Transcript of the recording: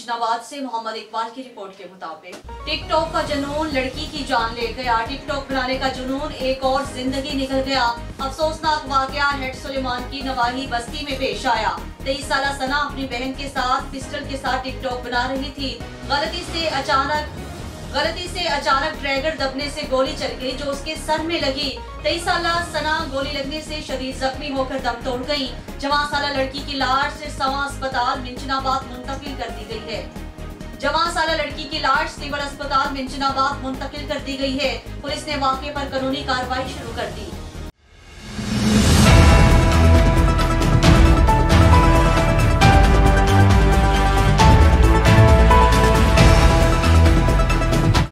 मिंशनाबाद से मोहम्मद इकबाल की रिपोर्ट के मुताबिक टिकटॉक का जुनून लड़की की जान ले गया। टिकटॉक बनाने का जुनून एक और जिंदगी निकल गया। अफसोसनाक वाकया हेड सुलेमान की नवाही बस्ती में पेश आया। 23 साला सना अपनी बहन के साथ पिस्टल के साथ टिकटॉक बना रही थी। गलती से अचानक ट्रैगर दबने से गोली चल गई जो उसके सर में लगी। 23 साला सना गोली लगने से शदीद जख्मी होकर दम तोड़ गई। जवान साला लड़की की लाश सवा अस्पताल मिंशनाबाद मुंतकिल कर दी गई है। जवान साला लड़की की लाश सिविल अस्पताल मिंशनाबाद मुंतकिल कर दी गई है। पुलिस ने वाक़े पर कानूनी कार्रवाई शुरू कर दी।